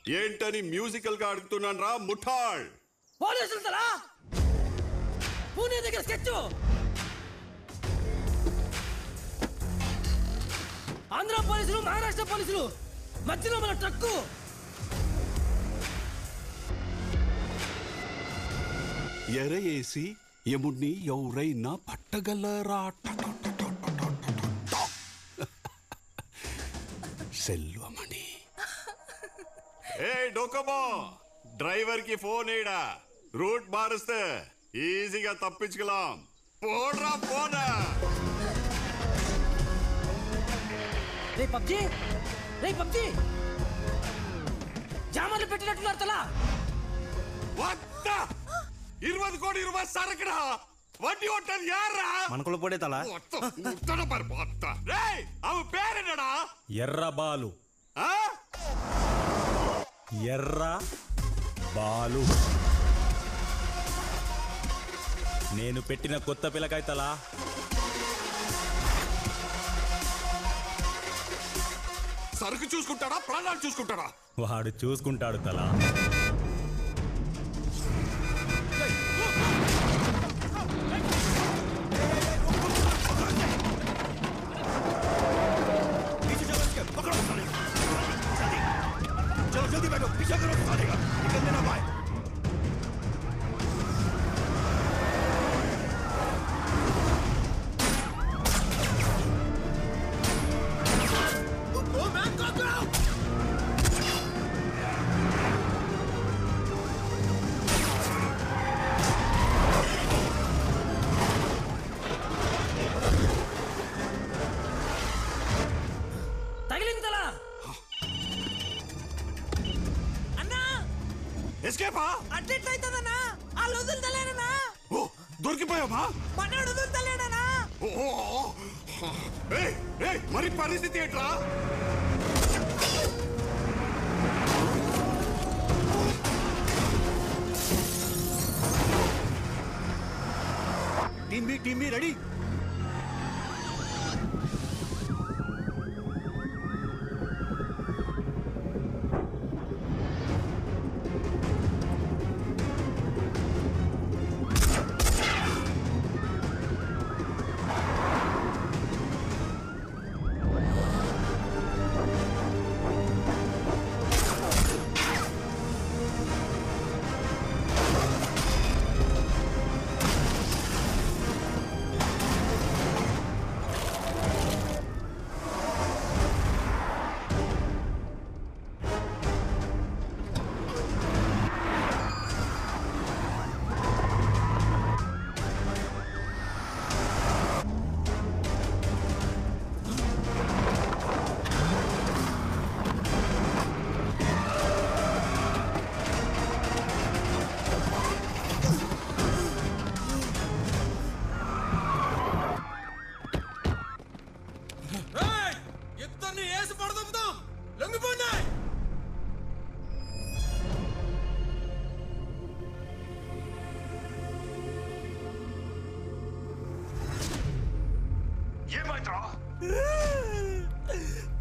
ఏంటని మ్యూజికల్ గా అడుగుతున్నాను రా ముఠాళ్. పోలీసులు తలా పూణే దగ్గర స్కెచ్, ఆంధ్ర పోలీసులు మహారాష్ట్ర పోలీసులు మధ్యలో మన ట్రక్కు. ఎరయేసి యముడిని ఎవరైనా పట్టగలరా? సెల్వమణి. ఏ డోకమో, డ్రైవర్ కి ఫోన్ ఏడా, రూట్ మారుస్తే ఈజీగా తప్పించుకోలాం. పోడ్రా పోనా. రే పబ్జీ, రే పబ్జీ, జామాన్లు పెట్టినట్టున్నారు తలా. 20 కోటి రూపాయలు సరకురా, వడ్డీ కొట్టది యారా? మనకుల పోడే తలా. అవి పేరేనడా? ఎర్ర బాలు. ఎర్ర బాలు నేను పెట్టిన కొత్త పిల్లకాయ తలా. సరుకు చూసుకుంటాడా, ప్రాణాలు చూసుకుంటాడా? వాడు చూసుకుంటాడు తలా. जल्दी बैठो, पीछे करो साले का, निकलने ना पाए। ఎస్కేపా? అట్లెట్లయితదన్నా? ఆ వదులుతలేడనా? ఓ దొరికిపోయావా? మనోడు వదులుతలేడనా? మరి పరిస్థితి ఏంట్రా? Team be ready.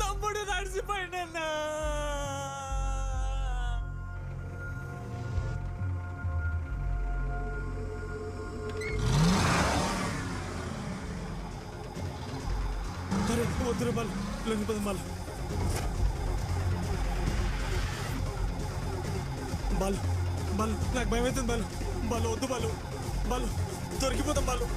తమ్ముడు నడిచిపోయినన్నా. వద్దురు బాలు, లొంగిపోదు బాలు. బాలు బాలు నాకు భయం అవుతుంది బాలు. బాలు వద్దు బాలు, బాలు దొరికిపోతాం బాలు.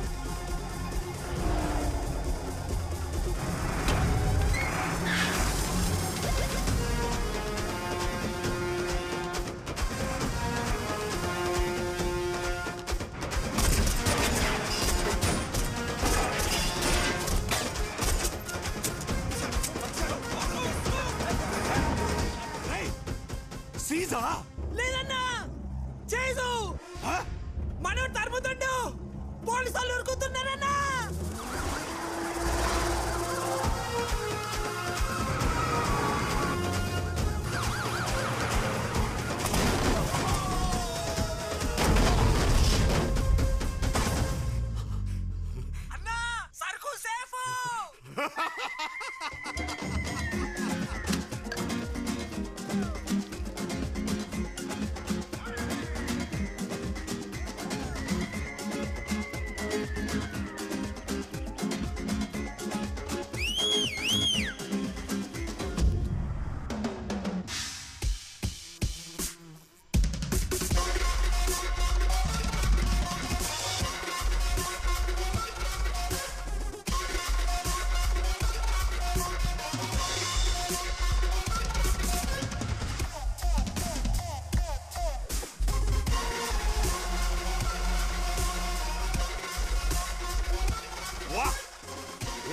లేదన్నా, చేసు మనోడు తరుముతుండు. పోలీసు వాళ్ళు ఉరుకుతున్నారన్నా. అన్నా సరుకు సేఫ్.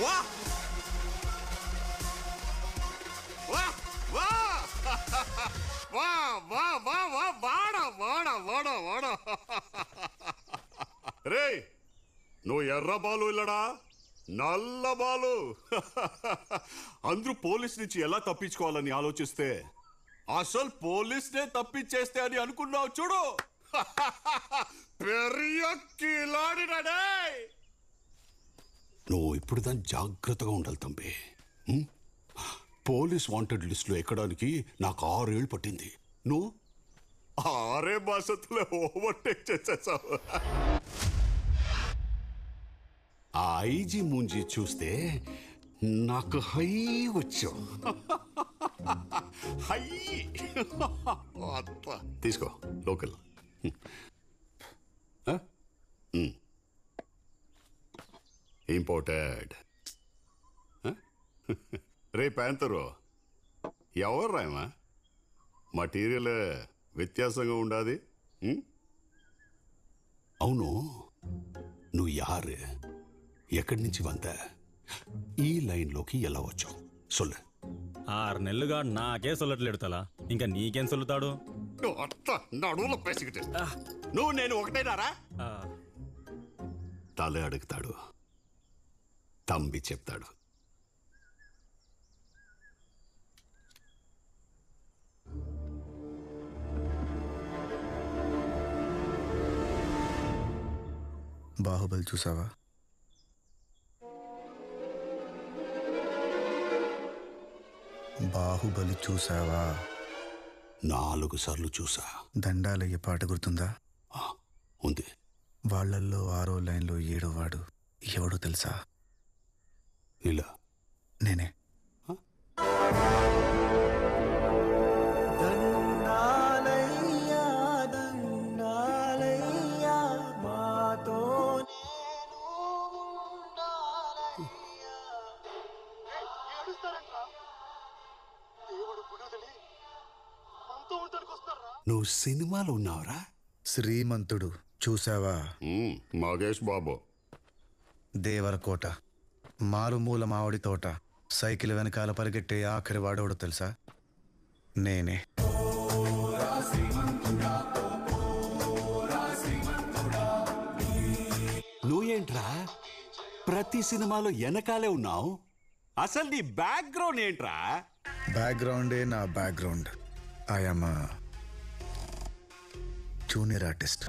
వా వా వా వా వా వా వా వాడ వాడ వాడ వాడ రే నువ్వు ఎర్ర బాలు ఇల్లడా నల్ల బాలు అందరూ పోలీస్ నుంచి ఎలా తప్పించుకోవాలని ఆలోచిస్తే అసలు పోలీస్నే తప్పించేస్తే అని అనుకున్నావు చూడు. పెరియ కిలాడినాడే. నువ్వు ఇప్పుడు దాన్ని జాగ్రత్తగా ఉండాలి తంబి. పోలీస్ వాంటెడ్ లిస్టులో ఎక్కడానికి నాకు 6 ఏళ్ళు పట్టింది. నువ్వు 6 మాసంలో ఓవర్టేక్ చేసేసావు. ఆ ఐజీ మూంజీ చూస్తే నాకు హై వచ్చావు. హై తీసుకో లోకల్. ఇంపోర్టెడ్. రే ప్యాంతరు ఎవరు రాయమా? మటీరియల్ వ్యత్యాసంగా ఉండాది. అవును నువ్వు యారు, ఎక్కడి నుంచి వంద, ఈ లైన్లోకి ఎలా వచ్చావు సొల్లు. 6 నెలలుగా నాకే సొల్లట్లేడు తలా, ఇంకా నీకేం సొల్లుతాడు? నడువులో పేసికిటే నువ్వు నేను ఒకటేనారా? తల అడుగుతాడు, తంబి చెప్తాడు. బాహుబలి చూసావా? బాహుబలి చూసావా? 4 సార్లు చూసా. దండాలయ్యే పాట గుర్తుందా? ఉంది. వాళ్ళల్లో 6వ లైన్లో 7వ వాడు ఎవడో తెలుసా? ఇలా నేనే. నువ్వు సినిమాలో ఉన్నావురా? శ్రీమంతుడు చూసావా? మహేష్ బాబు. దేవరకోట, మారుమూల మామిడి తోట, సైకిల్ వెనకాల పరిగెట్టే ఆఖరి వాడోడు తెలుసా? నేనే. నువ్వేంట్రా ప్రతి సినిమాలో వెనకాలే ఉన్నావు? అసలు నీ బ్యాక్గ్రౌండ్ ఏంట్రా? బ్యాక్గ్రౌండే నా బ్యాక్గ్రౌండ్. I'm junior artist.